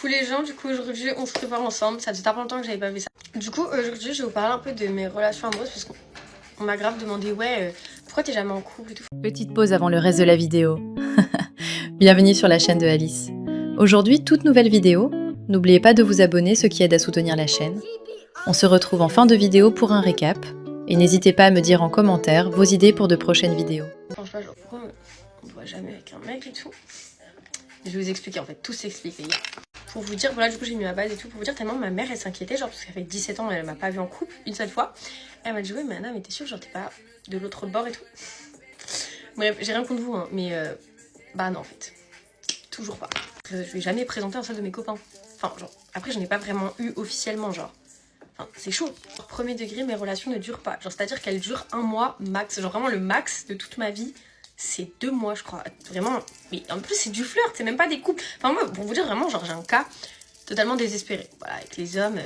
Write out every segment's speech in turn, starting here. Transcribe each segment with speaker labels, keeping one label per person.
Speaker 1: Coucou les gens, du coup aujourd'hui on se prépare ensemble, ça faisait pas longtemps que j'avais pas vu ça. Du coup aujourd'hui je vais vous parler un peu de mes relations amoureuses parce qu'on m'a grave demandé pourquoi t'es jamais en couple et tout.
Speaker 2: Petite pause avant le reste de la vidéo. Bienvenue sur la chaîne de Alice. Aujourd'hui, toute nouvelle vidéo. N'oubliez pas de vous abonner, ce qui aide à soutenir la chaîne. On se retrouve en fin de vidéo pour un récap. Et n'hésitez pas à me dire en commentaire vos idées pour de prochaines vidéos.
Speaker 1: Enfin, je sais pas, genre pourquoi on ne voit jamais avec un mec et tout. Je vais vous expliquer en fait, tout s'explique les gars. Pour vous dire, voilà du coup j'ai mis ma base et tout, pour vous dire tellement ma mère elle s'inquiétait, genre parce qu'elle fait 17 ans elle m'a pas vu en couple une seule fois. Elle m'a dit ouais mais Anna mais t'es sûre genre t'es pas de l'autre bord et tout. Bref, j'ai rien contre vous hein, mais bah non en fait, toujours pas. Je vais jamais présenter un seul de mes copains. Enfin genre, après j'en ai pas vraiment eu officiellement genre. Enfin, c'est chaud. Premier degré, mes relations ne durent pas. Genre, c'est-à-dire qu'elles durent un mois max. Genre, vraiment, le max de toute ma vie, c'est 2 mois, je crois. Vraiment. Mais en plus, c'est du flirt, c'est même pas des couples. Enfin, moi, pour vous dire vraiment, genre, j'ai un cas totalement désespéré. Voilà, avec les hommes,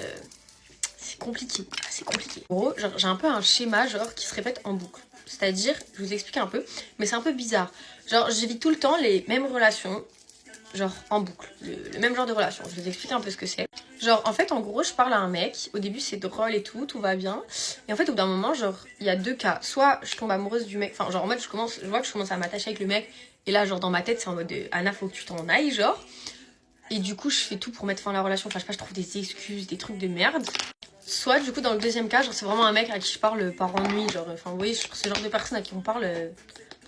Speaker 1: c'est compliqué. C'est compliqué. En gros, genre, j'ai un peu un schéma, genre, qui se répète en boucle. C'est-à-dire, je vous explique un peu, mais c'est un peu bizarre. Genre, je vis tout le temps les mêmes relations. Genre en boucle, le même genre de relation. Je vais vous expliquer un peu ce que c'est. Genre en fait en gros je parle à un mec, au début c'est drôle et tout va bien. Et en fait au bout d'un moment genre il y a deux cas. Soit je tombe amoureuse du mec, enfin genre en mode je vois que je commence à m'attacher avec le mec. Et là genre dans ma tête c'est en mode Anna faut que tu t'en ailles genre. Et du coup je fais tout pour mettre fin à la relation, enfin je sais pas, je trouve des excuses, des trucs de merde. Soit du coup dans le deuxième cas genre c'est vraiment un mec à qui je parle par ennui, genre enfin vous voyez ce genre de personne à qui on parle...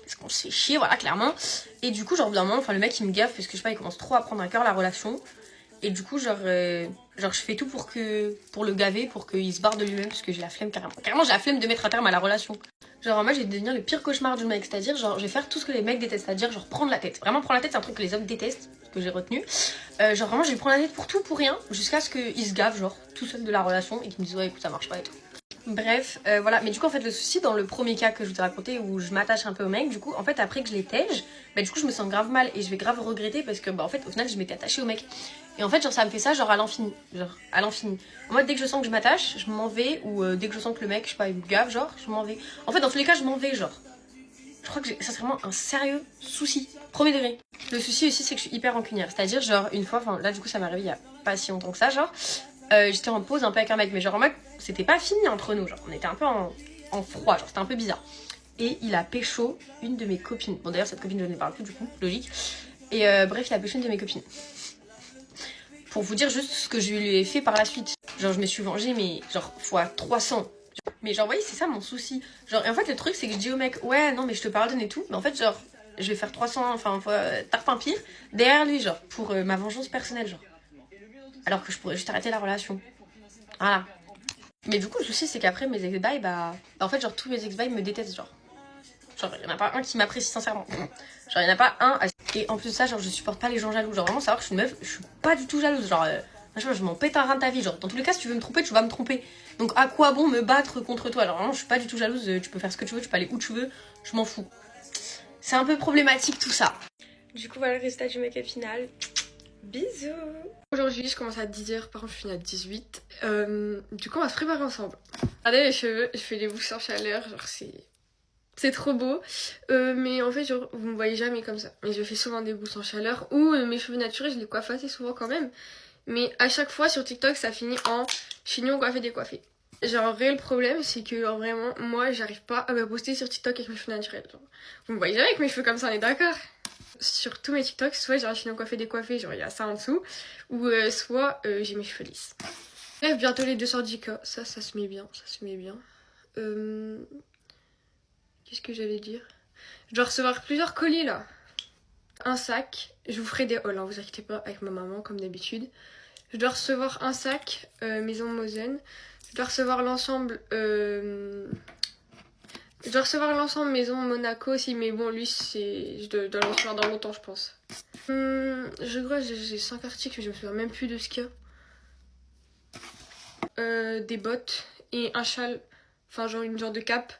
Speaker 1: parce qu'on se fait chier, voilà, clairement. Et du coup, genre, au bout d'un moment, enfin, le mec, il me gaffe parce que, je sais pas, il commence trop à prendre à cœur la relation. Et du coup, genre je fais tout pour le gaver, pour qu'il se barre de lui-même, parce que j'ai la flemme, carrément. Carrément, j'ai la flemme de mettre un terme à la relation. Genre, moi, je vais devenir le pire cauchemar du mec, c'est-à-dire, genre, je vais faire tout ce que les mecs détestent, c'est-à-dire, genre, prendre la tête. Vraiment, prendre la tête, c'est un truc que les hommes détestent, ce que j'ai retenu. Genre, vraiment, je vais prendre la tête pour tout, pour rien, jusqu'à ce qu'il se gave, genre, tout seul de la relation, et qu'il me dise, ouais, écoute, ça marche pas et tout. Bref, voilà, mais du coup en fait le souci dans le premier cas que je vous ai raconté où je m'attache un peu au mec, du coup en fait après que je les tège, bah du coup je me sens grave mal et je vais grave regretter parce que bah en fait au final je m'étais attachée au mec. Et en fait genre ça me fait ça genre à l'infini, En mode dès que je sens que je m'attache, je m'en vais ou dès que je sens que le mec, je sais pas, il me gave genre, je m'en vais. En fait dans tous les cas je m'en vais genre. Je crois que ça c'est vraiment un sérieux souci, premier degré. Le souci aussi c'est que je suis hyper rancunière, c'est-à-dire genre une fois, enfin là du coup ça m'est arrivé il y a pas si longtemps que ça genre. J'étais en pause un peu avec un mec, mais genre en mode c'était pas fini entre nous, genre on était un peu en froid, genre c'était un peu bizarre. Et il a pécho une de mes copines. Bon d'ailleurs cette copine je ne parle plus du coup, logique. Et bref il a pécho une de mes copines. Pour vous dire juste ce que je lui ai fait par la suite. Genre je me suis vengée mais genre fois 300. Mais genre vous voyez c'est ça mon souci. Genre et en fait le truc c'est que je dis au mec ouais non mais je te pardonne et tout. Mais en fait genre je vais faire 300, enfin tarpin pire derrière lui genre pour ma vengeance personnelle genre. Alors que je pourrais juste arrêter la relation. Voilà. Mais du coup, le souci, c'est qu'après mes ex-bails, bah en fait, genre, tous mes ex-bails me détestent, genre. Genre, il y en a pas un qui m'apprécie sincèrement. Genre, il y en a pas un. Et en plus de ça, genre, je supporte pas les gens jaloux. Genre, vraiment, savoir que je suis une meuf, je suis pas du tout jalouse. Genre, je m'en pète un rein de ta vie. Genre, dans tous les cas, si tu veux me tromper, tu vas me tromper. Donc, à quoi bon me battre contre toi? Genre, vraiment, je suis pas du tout jalouse. Tu peux faire ce que tu veux, tu peux aller où tu veux, je m'en fous. C'est un peu problématique tout ça. Du coup, voilà le résultat du make-up final. Bisous. Aujourd'hui je commence à 10h, par contre je finis à 18. Du coup on va se préparer ensemble. Regardez mes cheveux, je fais des boucles en chaleur, genre c'est trop beau. Mais en fait genre, vous me voyez jamais comme ça. Mais je fais souvent des boucles en chaleur ou mes cheveux naturels je les coiffe assez souvent quand même. Mais à chaque fois sur TikTok ça finit en chignon coiffé décoiffé. Genre un réel problème c'est que vraiment moi j'arrive pas à me poster sur TikTok avec mes cheveux naturels. Genre. Vous me voyez jamais avec mes cheveux comme ça, on est d'accord? Sur tous mes TikToks, soit j'ai un chignon coiffé décoiffé, genre il y a ça en dessous, ou soit j'ai mes cheveux lisses. Bref, bientôt les 210K, ça se met bien, ça se met bien. Qu'est-ce que j'allais dire? Je dois recevoir plusieurs colis là. Un sac, je vous ferai des hauls, hein, vous inquiétez pas, avec ma maman comme d'habitude. Je dois recevoir un sac Maison Mosen. Je dois recevoir l'ensemble... Je dois recevoir l'ensemble Maison Monaco aussi, mais bon, lui, je dois le recevoir dans longtemps, je pense. Je crois que j'ai 5 articles, mais je me souviens même plus de ce qu'il y a. Des bottes et un châle, enfin genre une genre de cape,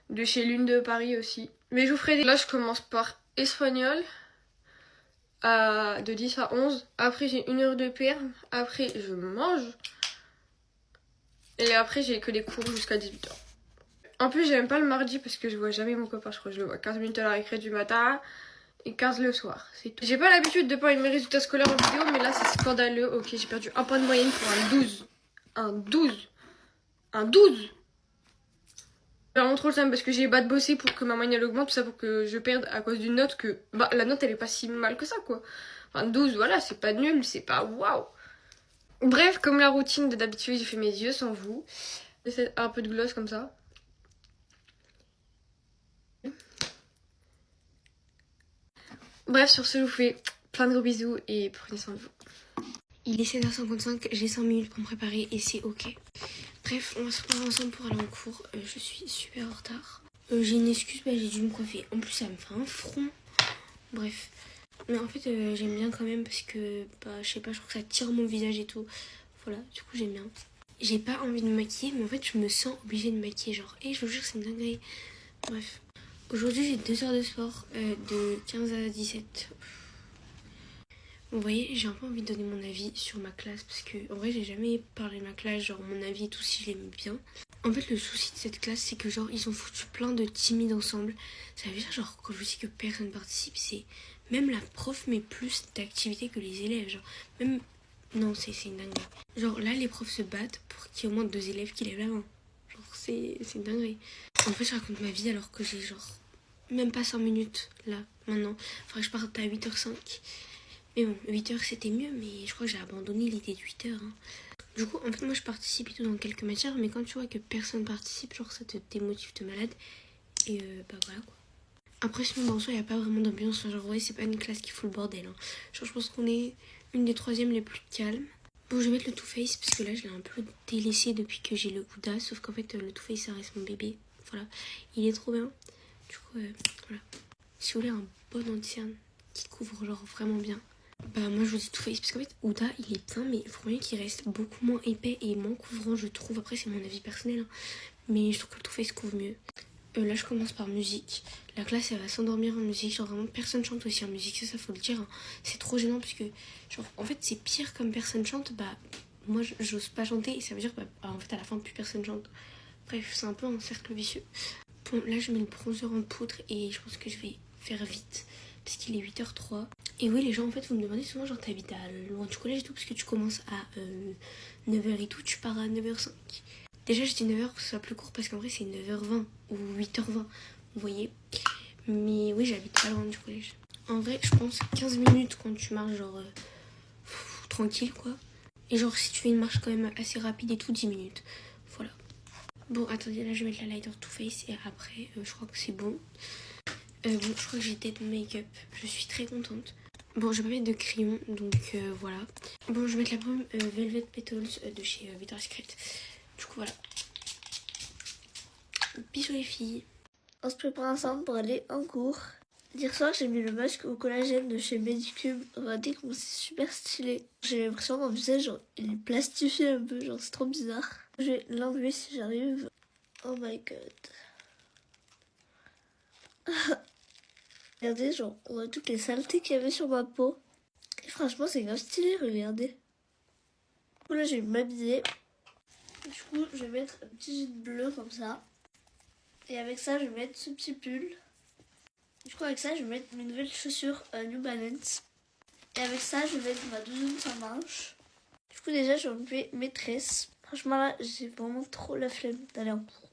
Speaker 1: de chez Lune de Paris aussi. Mais je vous ferai des... Là, je commence par espagnol, de 10 à 11. Après, j'ai 1 heure de perm. Après, je mange. Et après, j'ai que les cours jusqu'à 18h. En plus j'aime pas le mardi parce que je vois jamais mon copain, je crois que je le vois 15 minutes à la récré du matin et 15 le soir, c'est tout. J'ai pas l'habitude de parler de mes résultats scolaires en vidéo, mais là c'est scandaleux. Ok, j'ai perdu 1 point de moyenne pour un 12. Un 12. Un 12. J'ai vraiment trop le seum parce que j'ai bas de bosser pour que ma moyenne elle augmente, tout ça pour que je perde à cause d'une note que... Bah la note elle est pas si mal que ça quoi. Enfin 12 voilà, c'est pas nul, c'est pas waouh. Bref, comme la routine de d'habitude, j'ai fait mes yeux sans vous. J'essaie un peu de gloss comme ça. Bref, sur ce, je vous fais plein de gros bisous et prenez soin de vous. Il est 16h55, j'ai 5 minutes pour me préparer et c'est ok. Bref, on va se préparer ensemble pour aller en cours. Je suis super en retard. J'ai une excuse, j'ai dû me coiffer. En plus, ça me fait un front. Bref. Mais en fait, j'aime bien quand même parce que, je sais pas, je trouve que ça tire mon visage et tout. Voilà, du coup, j'aime bien. J'ai pas envie de me maquiller, mais en fait, je me sens obligée de me maquiller. Genre, et je vous jure, c'est une dinguerie. Bref. Aujourd'hui, j'ai 2 heures de sport de 15 à 17. Vous voyez, j'ai un peu envie de donner mon avis sur ma classe parce que en vrai j'ai jamais parlé de ma classe, genre mon avis et tout si je l'aimais bien. En fait le souci de cette classe c'est que genre ils ont foutu plein de timides ensemble. Ça veut dire genre quand je vous dis que personne participe, c'est même la prof met plus d'activités que les élèves. Genre même... Non c'est une dinguerie. Genre là les profs se battent pour qu'il y ait au moins 2 élèves qui lèvent la main. Genre c'est une dinguerie. En fait je raconte ma vie alors que j'ai genre même pas 5 minutes là maintenant. Faudrait que je parte à 8h05. Mais bon, 8h c'était mieux, mais je crois que j'ai abandonné l'idée de 8h. Hein. Du coup, en fait, moi je participe et tout dans quelques matières, mais quand tu vois que personne participe, genre ça te démotive de malade. Et voilà quoi. Après, sinon, en soi, il n'y a pas vraiment d'ambiance. Enfin, genre, ouais, c'est pas une classe qui fout le bordel. Hein. Genre, je pense qu'on est une des 3e les plus calmes. Bon, je vais mettre le Too Faced parce que là, je l'ai un peu délaissé depuis que j'ai le Huda. Sauf qu'en fait, le Too Faced, ça reste mon bébé. Voilà, il est trop bien. Du coup, voilà. Si vous voulez un bon anti-cerne qui couvre genre vraiment bien. Moi je vous dis Too Faced parce qu'en fait Huda il est bien mais il faut mieux qu'il reste beaucoup moins épais et moins couvrant je trouve. Après c'est mon avis personnel hein. Mais je trouve que le Too Faced couvre mieux. Là je commence par musique. La classe elle va s'endormir en musique. Genre vraiment personne chante aussi en musique. Ça faut le dire hein. C'est trop gênant parce que genre en fait c'est pire comme personne chante. Moi j'ose pas chanter et ça veut dire en fait à la fin plus personne chante. Bref c'est un peu un cercle vicieux. Bon là je mets le bronzer en poudre et je pense que je vais faire vite parce qu'il est 8h03. Et oui les gens en fait vous me demandez souvent genre t'habites loin du collège et tout parce que tu commences à 9h et tout, tu pars à 9h05. Déjà je dis 9h pour que ce soit plus court parce qu'en vrai c'est 9h20 ou 8h20 vous voyez. Mais oui j'habite pas loin du collège. En vrai je pense 15 minutes quand tu marches genre tranquille quoi. Et genre si tu fais une marche quand même assez rapide et tout 10 minutes. Voilà. Bon attendez là je vais mettre la lighter Too Faced et après je crois que c'est bon. Bon, je crois que j'ai tête mon make-up. Je suis très contente. Bon, je vais pas mettre de crayon, donc voilà. Bon, je vais mettre la brume Velvet Petals de chez Victoria's Secret. Du coup, voilà. Bisous les filles.
Speaker 3: On se prépare ensemble pour aller en cours. Hier soir, j'ai mis le masque au collagène de chez Medicube. Regardez comment c'est super stylé. J'ai l'impression que mon visage, genre, il est plastifié un peu, genre c'est trop bizarre. Je vais l'enlever si j'arrive. Oh my god. Regardez, genre, on voit toutes les saletés qu'il y avait sur ma peau. Et franchement, c'est grave stylé, regardez. Du coup, là, je vais m'habiller. Du coup, je vais mettre un petit jean bleu comme ça. Et avec ça, je vais mettre ce petit pull. Du coup, avec ça, je vais mettre mes nouvelles chaussures New Balance. Et avec ça, je vais mettre ma doudoune sans manches. Du coup, déjà, je vais enlever mes tresses. Franchement, là, j'ai vraiment trop la flemme d'aller en cours.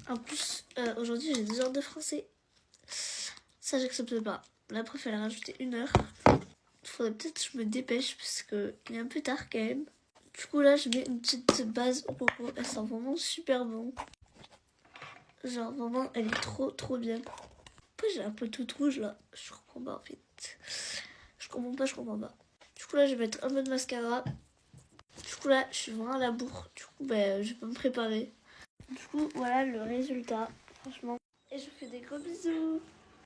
Speaker 3: En plus, aujourd'hui, j'ai 2 heures de français. Ça, j'accepte pas. La prof, elle a rajouté 1 heure. Il faudrait peut-être que je me dépêche parce qu'il est un peu tard quand même. Du coup, là, je mets une petite base au coco. Elle sent vraiment super bon. Genre, vraiment, elle est trop bien. Pourquoi j'ai un peu toute rouge là? Je comprends pas en fait. Je comprends pas. Du coup, là, je vais mettre un peu de mascara. Du coup, là, je suis vraiment à la bourre. Du coup, je vais pas me préparer. Du coup, voilà le résultat. Franchement. Et je vous fais des gros bisous.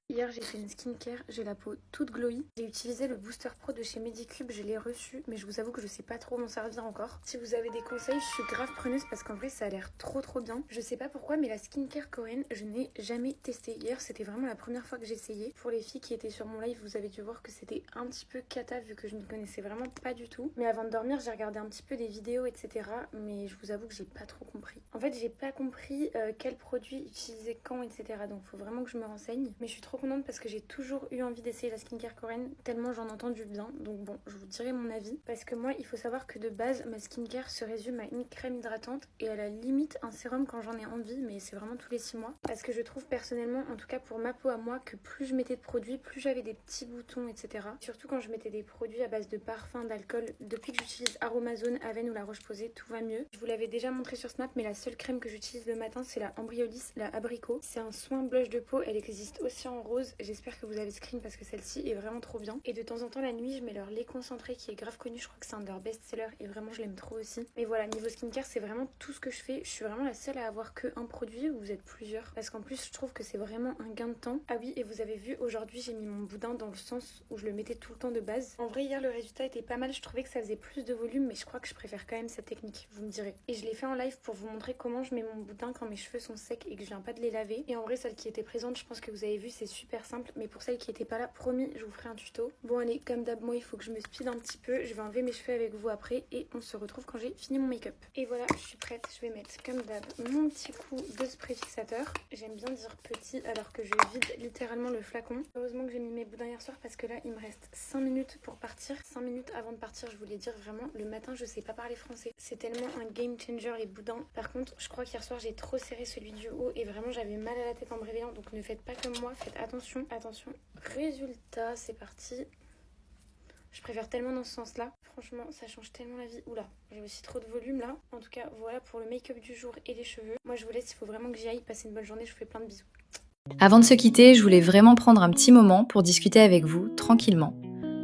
Speaker 1: Hier j'ai fait une skincare, j'ai la peau toute glowy. J'ai utilisé le Booster Pro de chez Medicube, je l'ai reçu, mais je vous avoue que je sais pas trop m'en servir encore. Si vous avez des conseils, je suis grave preneuse parce qu'en vrai ça a l'air trop bien. Je sais pas pourquoi, mais la skincare coréenne, je n'ai jamais testé. Hier c'était vraiment la première fois que j'essayais. Pour les filles qui étaient sur mon live, vous avez dû voir que c'était un petit peu cata vu que je ne connaissais vraiment pas du tout. Mais avant de dormir, j'ai regardé un petit peu des vidéos, etc. Mais je vous avoue que j'ai pas trop compris. En fait, j'ai pas compris quel produit utiliser quand, etc. Donc faut vraiment que je me renseigne. Mais je suis trop
Speaker 4: contente parce que j'ai toujours eu envie d'essayer la skincare coréenne tellement j'en entends du bien. Donc bon, je vous dirai mon avis. Parce que moi, il faut savoir que de base, ma skincare se résume à une crème hydratante et à la limite un sérum quand j'en ai envie, mais c'est vraiment tous les 6 mois. Parce que je trouve personnellement, en tout cas pour ma peau à moi, que plus je mettais de produits, plus j'avais des petits boutons, etc. Surtout quand je mettais des produits à base de parfum, d'alcool. Depuis que j'utilise Aromazone, Aven ou la Roche-Posay, tout va mieux. Je vous l'avais déjà montré sur Snap, mais la seule crème que j'utilise le matin, c'est la Ambriolis, la Abricot. C'est un soin blush de peau, elle existe aussi en rose. J'espère que vous avez screen parce que celle-ci est vraiment trop bien. Et de temps en temps la nuit, je mets leur lait concentré qui est grave connu, je crois que c'est un de leurs best-sellers et vraiment je l'aime trop aussi. Mais voilà, niveau skincare, c'est vraiment tout ce que je fais. Je suis vraiment la seule à avoir que un produit ou vous êtes plusieurs. Parce qu'en plus, je trouve que c'est vraiment un gain de temps. Ah oui, et vous avez vu, aujourd'hui, j'ai mis mon boudin dans le sens où je le mettais tout le temps de base. En vrai, hier, le résultat était pas mal. Je trouvais que ça faisait plus de volume, mais je crois que je préfère quand même cette technique, vous me direz. Et je l'ai fait en live pour vous montrer comment je mets mon boudin quand mes cheveux sont secs et que je viens pas de les laver. Et en vrai, celle qui était présente, je pense que vous avez vu, c'est super simple. Mais pour celle qui était pas là, promis, je vous ferai un tuto. Bon, allez, comme d'hab, moi, il faut que je me speed un petit peu. Je vais enlever mes cheveux avec vous après et on se retrouve quand j'ai fini mon make-up. Et voilà, je suis prête. Je vais mettre, comme d'hab, mon petit coup de spray fixateur. J'aime bien dire petit alors que je vide littéralement le flacon. Heureusement que j'ai mis mes boudins hier soir parce que là, il me reste 5 minutes pour partir. 5 minutes avant de partir, je voulais dire vraiment, le matin, je sais pas parler français. C'est tellement un game changer les boudins. Par contre, je crois qu'hier soir, j'ai trop serré celui du haut et vraiment, j'avais mal à la tête en me réveillant. Donc ne faites pas comme moi, faites attention. Attention. Résultat, c'est parti. Je préfère tellement dans ce sens-là. Franchement, ça change tellement la vie. Oula, j'ai aussi trop de volume là. En tout cas, voilà pour le make-up du jour et les cheveux. Moi, je vous laisse, il faut vraiment que j'y aille. Passez une bonne journée, je vous fais plein de bisous.
Speaker 2: Avant de se quitter, je voulais vraiment prendre un petit moment pour discuter avec vous, tranquillement,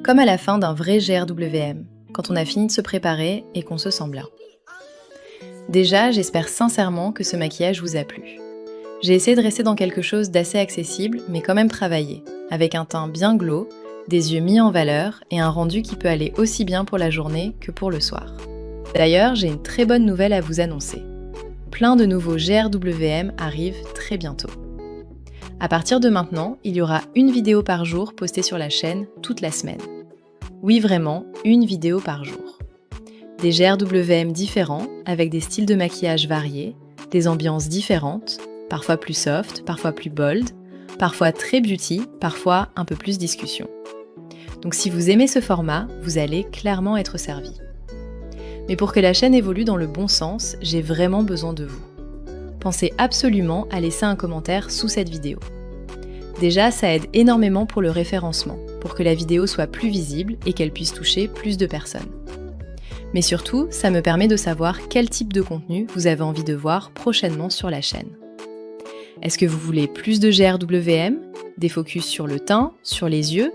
Speaker 2: comme à la fin d'un vrai GRWM, quand on a fini de se préparer et qu'on se sent bien. Déjà, j'espère sincèrement que ce maquillage vous a plu. J'ai essayé de rester dans quelque chose d'assez accessible, mais quand même travaillé, avec un teint bien glow, des yeux mis en valeur et un rendu qui peut aller aussi bien pour la journée que pour le soir. D'ailleurs, j'ai une très bonne nouvelle à vous annoncer. Plein de nouveaux GRWM arrivent très bientôt. À partir de maintenant, il y aura une vidéo par jour postée sur la chaîne toute la semaine. Oui, vraiment, une vidéo par jour. Des GRWM différents, avec des styles de maquillage variés, des ambiances différentes, parfois plus soft, parfois plus bold, parfois très beauty, parfois un peu plus discussion. Donc si vous aimez ce format, vous allez clairement être servi. Mais pour que la chaîne évolue dans le bon sens, j'ai vraiment besoin de vous. Pensez absolument à laisser un commentaire sous cette vidéo. Déjà, ça aide énormément pour le référencement, pour que la vidéo soit plus visible et qu'elle puisse toucher plus de personnes. Mais surtout, ça me permet de savoir quel type de contenu vous avez envie de voir prochainement sur la chaîne. Est-ce que vous voulez plus de GRWM, des focus sur le teint, sur les yeux,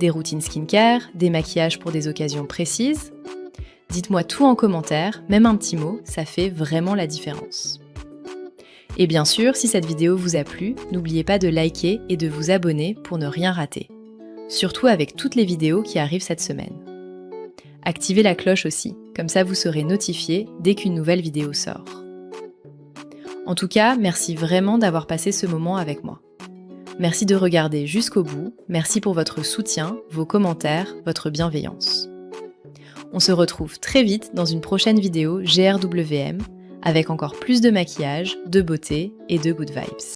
Speaker 2: des routines skincare, des maquillages pour des occasions précises? Dites-moi tout en commentaire, même un petit mot, ça fait vraiment la différence. Et bien sûr, si cette vidéo vous a plu, n'oubliez pas de liker et de vous abonner pour ne rien rater. Surtout avec toutes les vidéos qui arrivent cette semaine. Activez la cloche aussi, comme ça vous serez notifié dès qu'une nouvelle vidéo sort. En tout cas, merci vraiment d'avoir passé ce moment avec moi. Merci de regarder jusqu'au bout, merci pour votre soutien, vos commentaires, votre bienveillance. On se retrouve très vite dans une prochaine vidéo GRWM avec encore plus de maquillage, de beauté et de good vibes.